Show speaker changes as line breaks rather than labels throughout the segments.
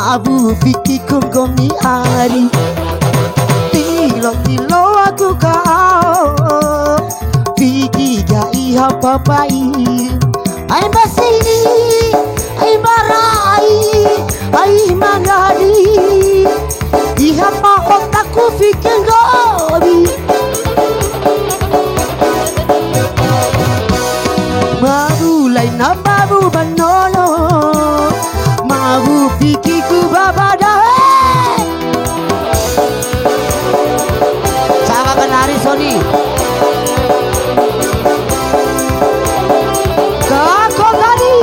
Mabu Vicky Kongomi Ari Tilo tilo aku kau Vicky ga iha papai Ay masini ay marai ay manari Iha pa otaku Vicky ngobi Mabu lain na mabu banono Mabu Vicky ku babada Sama penari Sony Kakak tadi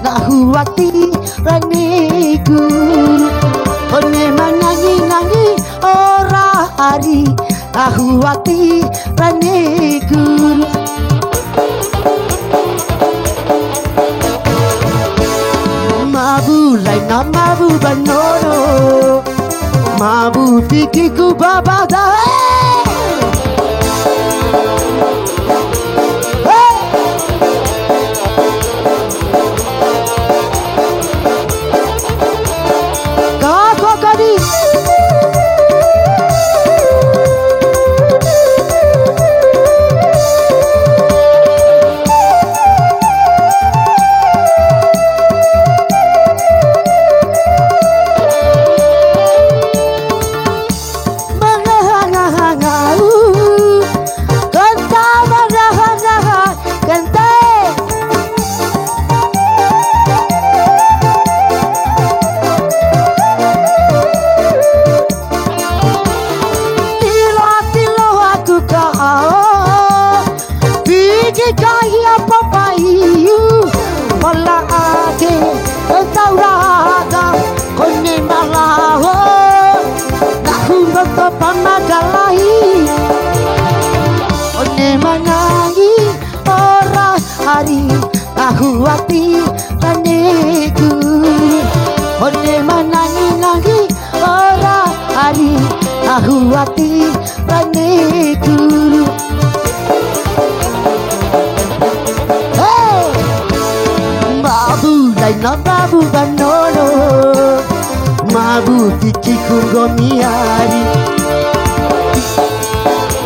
Nahuati raniku One manangi ora hari Nahuati raniku Mabu lain na mabu banono Mabu Vicky ku babada Nahuati raniku One manangi ora hari Nahuati raniku Hey Mabu lain na mabu banono Mabu Vicky Kongomi Ari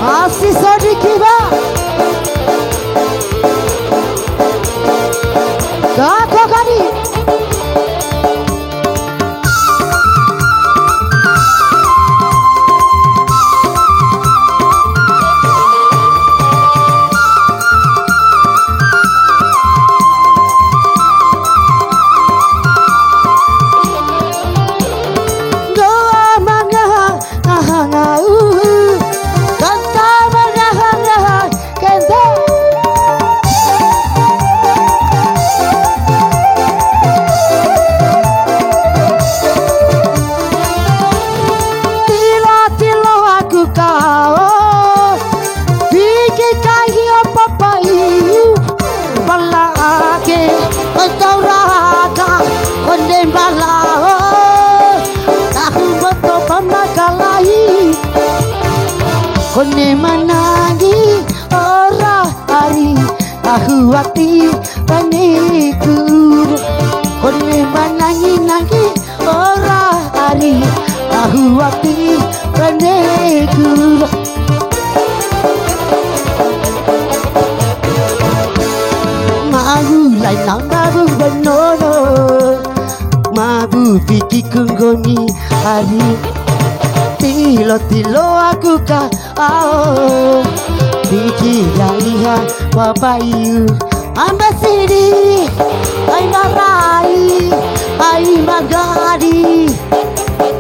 Masih sedikit bang Kakak kali One manangi ora hari Nahuati raniku One manangi ora hari Nahuati raniku Mabu lain na mabu banono Mabu Mabu piki kunggoni hari Tilo aku ka ao Piki yaiha wabayu Ambasiri Ai marai Ai magari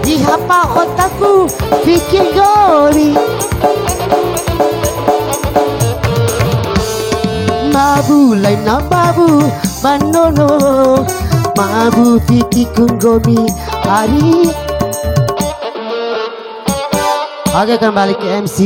Ihapa otaku piki gori Mabu lai na babu manono Mabu piki kunggoni hari Oke, kembali ke MC.